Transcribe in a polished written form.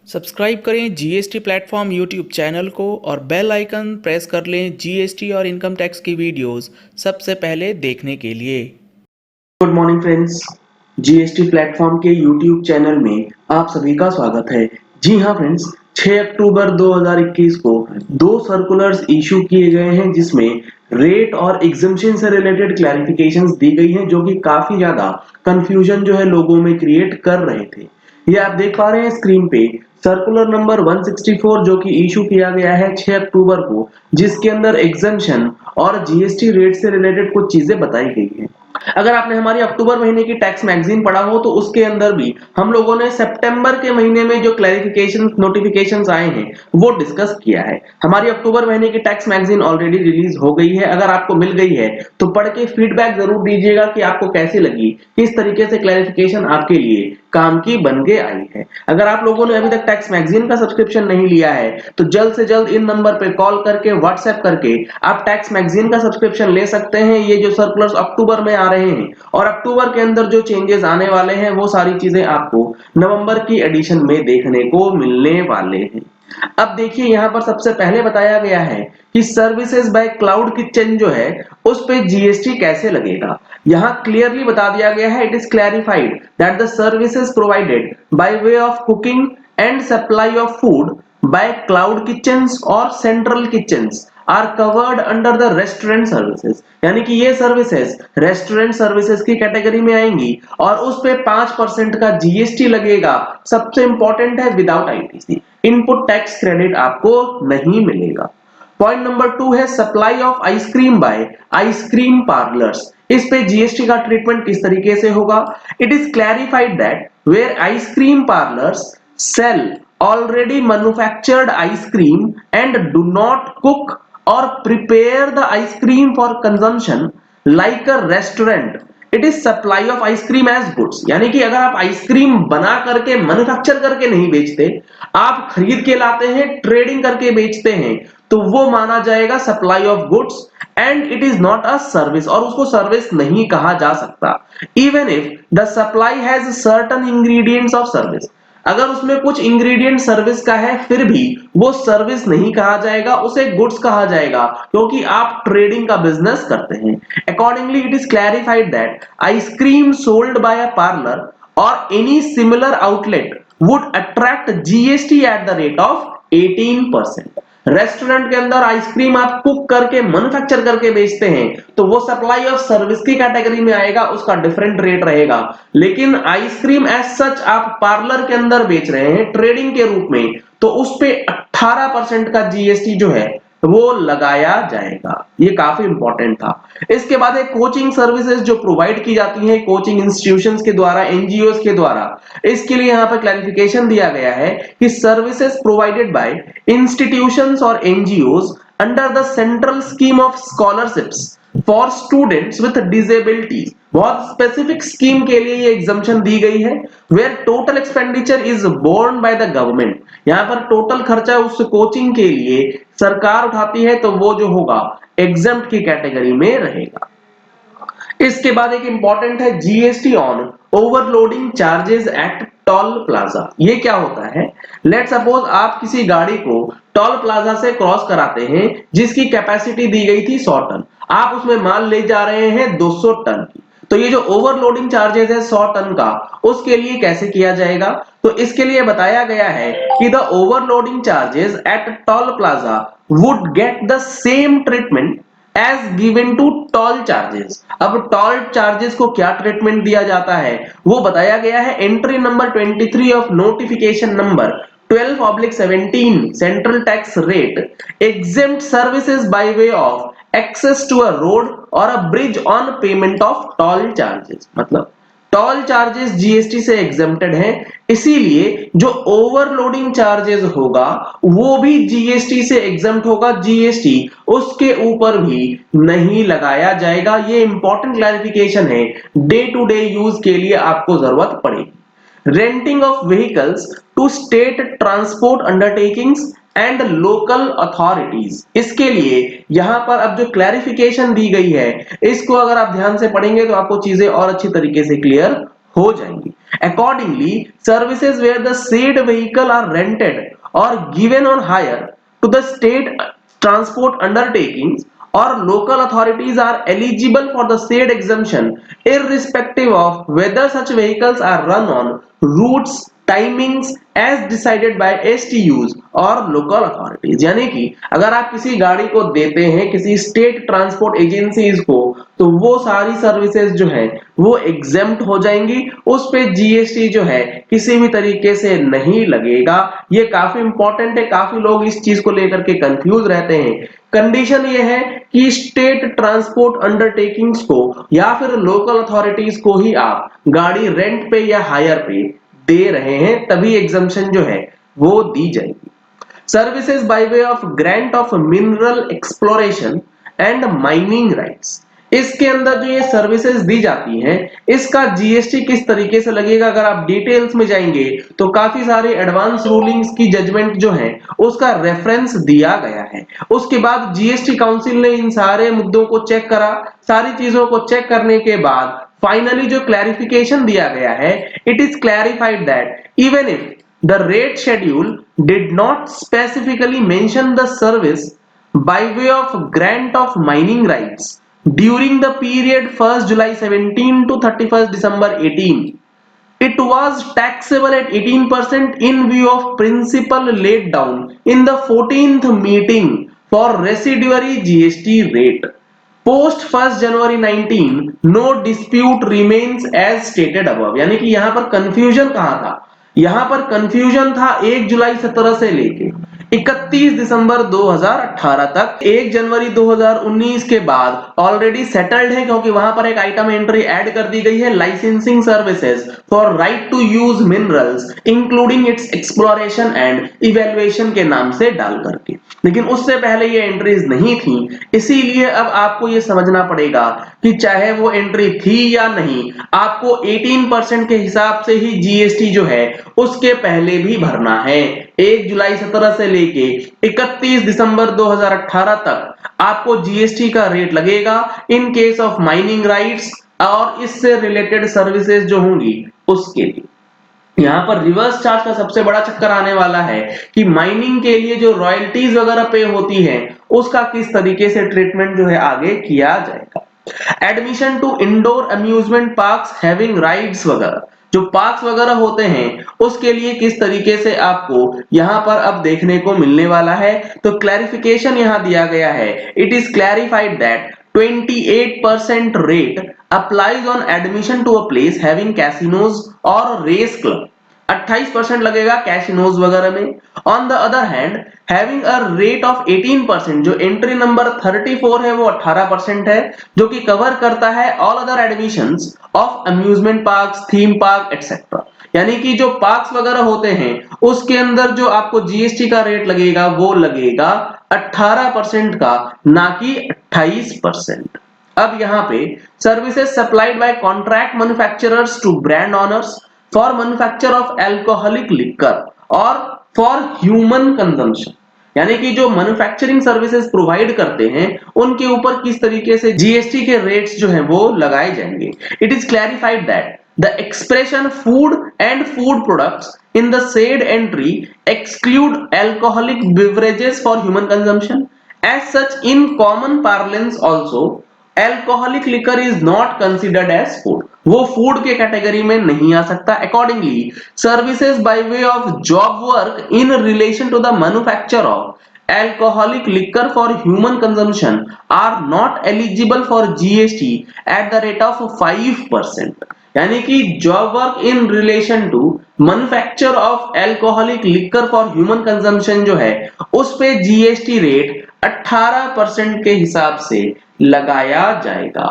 Subscribe करें GST platform YouTube channel को और बेल आइकन प्रेस कर लें जीएसटी और इनकम टैक्स की वीडियोस सबसे पहले देखने के लिए। Good morning friends, GST platform के यूट्यूब चैनल में आप सभी का स्वागत है। जी हाँ फ्रेंड्स, 6 अक्टूबर 2021 को दो सर्कुलर्स इशू किए गए हैं जिसमें रेट और एग्जम्पशन से रिलेटेड क्लैरिफिकेशंस दी गई हैं जो कि काफी ज्यादा कंफ्यूजन जो है लोगों में क्रिएट कर रहे थे। ये आप देख पा रहे हैं स्क्रीन पे सर्कुलर नंबर 164 जो कि इशू किया गया है 6 अक्टूबर को, जिसके अंदर एग्जम्पशन और जीएसटी रेट से रिलेटेड कुछ चीजें बताई गई हैं। अगर आपने हमारी अक्टूबर महीने की टैक्स मैगजीन पढ़ा हो तो उसके अंदर भी हम लोगों ने सितंबर के महीने में जो क्लैरिफिकेशन नोटिफिकेशंस आए हैं वो डिस्कस किया है। हमारी अक्टूबर महीने की टैक्स मैगजीन ऑलरेडी रिलीज हो गई है। अगर आपको मिल गई है तो पढ़ के फीडबैक जरूर दीजिएगा कि आपको कैसी लगी, किस तरीके से क्लैरिफिकेशन आपके लिए काम की बन के आई है। अगर आप लोगों ने अभी तक टैक्स मैगजीन का सब्सक्रिप्शन नहीं लिया है तो जल्द से जल्द इन नंबर पे कॉल करके व्हाट्सएप करके आप टैक्स मैगजीन का सब्सक्रिप्शन ले सकते हैं। ये जो सर्कुलर्स अक्टूबर में आ रहे हैं और अक्टूबर के अंदर जो चेंजेस आने वाले हैं वो सारी चीजें आपको नवंबर की एडिशन में देखने को मिलने वाले हैं। अब देखिए यहाँ पर सबसे पहले बताया गया है कि सर्विसेज बाय क्लाउड किचन जो है उस पे जीएसटी कैसे लगेगा। यहाँ क्लियरली बता दिया गया है, it is clarified that the services provided by way of cooking and supply of food by cloud kitchens और central kitchens are covered under the restaurant services. यानी कि ये सर्विसेज रेस्टोरेंट सर्विसेज की कैटेगरी में आएंगी और उस पे 5% का जीएसटी लगेगा। सबसे इंपॉर्टेंट है without ITC, input tax credit आपको नहीं मिलेगा। पॉइंट नंबर 2 है supply of ice cream by ice cream parlours. इस पे जीएसटी का ट्रीटमेंट किस तरीके से होगा। It is clarified that where ice cream parlours sell already manufactured ice cream and do not cook or prepare the ice cream for consumption like a restaurant, it is supply of ice cream as goods। यानी कि अगर आप ice cream बना करके manufacture करके नहीं बेचते, आप खरीद के लाते हैं, ट्रेडिंग करके बेचते हैं, तो वो माना जाएगा supply of goods and it is not a service और उसको सर्विस नहीं कहा जा सकता। Even if the supply has certain ingredients of service, अगर उसमें कुछ इंग्रेडिएंट सर्विस का है फिर भी वो सर्विस नहीं कहा जाएगा, उसे गुड्स कहा जाएगा क्योंकि आप ट्रेडिंग का बिजनेस करते हैं। Accordingly it is clarified that ice cream sold by a parlour और any similar outlet would attract GST at the rate of 18%। Restaurant के अंदर आइसक्रीम आप कुक करके मैन्युफैक्चर करके बेचते हैं तो वो सप्लाई ऑफ सर्विस की कैटेगरी में आएगा, उसका डिफरेंट रेट रहेगा। लेकिन आइसक्रीम एज सच आप पार्लर के अंदर बेच रहे हैं ट्रेडिंग के रूप में, तो उस पे 18% का जीएसटी जो है वो लगाया जाएगा। ये काफी इंपॉर्टेंट था। इसके बाद एक कोचिंग सर्विसेज जो प्रोवाइड की जाती हैं कोचिंग इंस्टीट्यूशंस के द्वारा, एनजीओस के द्वारा, इसके लिए यहाँ पर क्लैरिफिकेशन दिया गया है कि सर्विसेज प्रोवाइडेड बाय इंस्टीट्यूशंस और NGOs under the central scheme of scholarships for students with disabilities, बहुत स्पेसिफिक स्कीम के लिए ये एग्जम्पशन दी गई है। Where total expenditure is borne by the government, यहाँ पर टोटल खर्चा उस कोचिंग के लिए सरकार उठाती है तो वो जो होगा एग्जम्प्ट की कैटेगरी में रहेगा। इसके बाद एक इंपॉर्टेंट है GST on overloading charges at toll plaza. ये क्या होता है। लेट सपोज आप किसी गाड़ी को टोल प्लाजा से क्रॉस कराते हैं जिसकी कैपेसिटी दी गई थी 100 टन, आप उसमें माल ले जा रहे हैं 200 टन की, तो ये जो ओवरलोडिंग चार्जेस है 100 टन का, उसके लिए कैसे किया जाएगा। तो इसके लिए बताया गया है कि the overloading charges at toll plaza would get the same treatment as given to toll charges. अब टोल चार्जेस को क्या ट्रीटमेंट दिया जाता है वो बताया गया है entry number 23 of notification number 12/17 central tax rate exempt services by way of access to a road or a bridge on payment of toll charges। मतलब टोल चार्जेस जीएसटी से एग्जेम्प्टेड हैं, इसीलिए जो ओवरलोडिंग चार्जेस होगा वो भी GST से exempt होगा, जीएसटी उसके ऊपर भी नहीं लगाया जाएगा। ये इंपॉर्टेंट क्लैरिफिकेशन है, डे टू डे यूज के लिए आपको जरूरत पड़ेगी। Renting of vehicles to state transport undertakings and local authorities, इसके लिए यहां पर अब जो क्लैरिफिकेशन दी गई है इसको अगर आप ध्यान से पढ़ेंगे तो आपको चीजें और अच्छी तरीके से क्लियर हो जाएंगी। Accordingly, services where the said vehicle are rented or given on hire to the state transport undertakings or local authorities are eligible for the said exemption irrespective of whether such vehicles are run on routes timings as decided by STUs और local authorities. यानी कि अगर आप किसी गाड़ी को देते हैं किसी स्टेट ट्रांसपोर्ट एजेंसीज को तो वो सारी सर्विसेज जो है वो एग्जेम्प्ट हो जाएंगी, उस पे जीएसटी जो है किसी भी तरीके से नहीं लगेगा। ये काफी इंपॉर्टेंट है, काफी लोग इस चीज को लेकर के कंफ्यूज रहते हैं। कंडीशन ये है कि स्टेट ट्रांसपोर्ट अंडरटेकिंग्स को या फिर लोकल अथॉरिटीज को ही आप गाड़ी रेंट पे या हायर पे दे रहे हैं तभी एग्जम्पशन जो है वो दी जाएगी। Services by way of grant of mineral exploration and mining rights, इसके अंदर जो ये सर्विसेज दी जाती हैं इसका जीएसटी किस तरीके से लगेगा, अगर आप डिटेल्स में जाएंगे तो काफी सारे एडवांस रूलिंग्स की जजमेंट जो है उसका रेफरेंस दिया गया है। उसके बाद जीएसटी काउंसिल ने इन सारे मुद्दों को चेक करा, सारी चीजों को चेक करने के बाद फाइनली जो क्लैरिफिकेशन दिया गया है, it is clarified that even if the rate schedule did not specifically mention the service by way of grant of mining rights during the period 1st July 17 to 31st December 18, it was taxable at 18% in view of principal laid down in the 14th meeting for residuary GST rate. Post 1st January 19, no dispute remains as stated above। यानी कि यहां पर confusion कहां था, यहां पर confusion था 1 जुलाई 17 से लेके 31 दिसंबर 2018 तक। 1 जनवरी 2019 के बाद ऑलरेडी सेटल्ड है क्योंकि वहां पर एक आइटम एंट्री ऐड कर दी गई है, licensing services for right to use minerals including its exploration and evaluation के नाम से डाल करके। लेकिन उससे पहले ये एंट्रीज नहीं थी, इसीलिए अब आपको ये समझना पड़ेगा कि चाहे वो एंट्री थी या नहीं, आपको 18% के हिसाब से ही जीएसटी जो है उसके पहले भी भरना है। 1 जुलाई 17 से लेके 31 दिसंबर 2018 तक आपको जीएसटी का रेट लगेगा in case of mining rights और इससे रिलेटेड सर्विसेज जो होंगी उसके लिए। यहां पर रिवर्स चार्ज का सबसे बड़ा चक्कर आने वाला है कि माइनिंग के लिए जो रॉयल्टीज वगैरह पे होती है उसका किस तरीके से ट्रीटमेंट जो है आगे किया जाएगा। Admission to indoor amusement parks having rides वगैरह, जो पार्क्स वगैरह होते हैं उसके लिए किस तरीके से आपको यहां पर अब देखने को मिलने वाला है, तो क्लैरिफिकेशन यहां दिया गया है। It is clarified that 28% rate applies on admission to a place having casinos or race club। 28% लगेगा कैसिनोज वगैरह में। On the other hand having a rate of 18%, जो एंट्री नंबर 34 है वो 18% है, जो कि कवर करता है all other admissions of amusement parks, theme park etcetera. यानी कि जो पार्क्स वगैरह होते हैं उसके अंदर जो आपको जीएसटी का रेट लगेगा वो लगेगा 18% का, ना कि 28%। अब यहाँ पे services supplied by contract manufacturers to brand owners for manufacture of alcoholic liquor और फॉर ह्यूमन कंजम्पशन, यानी कि जो मैन्युफैक्चरिंग सर्विसेज प्रोवाइड करते हैं उनके ऊपर किस तरीके से जीएसटी के रेट्स जो हैं वो लगाए जाएंगे। It is clarified that the expression food and food products in the said entry exclude alcoholic beverages for human consumption। As such, in common parlance also alcoholic liquor is not considered as food, वो food के category में नहीं आ सकता। Accordingly, services by way of job work in relation to the manufacture of alcoholic liquor for human consumption are not eligible for GST at the rate of 5%। यानी कि job work in relation to manufacture of alcoholic liquor for human consumption जो है उस पे GST rate 18% के हिसाब से लगाया जाएगा।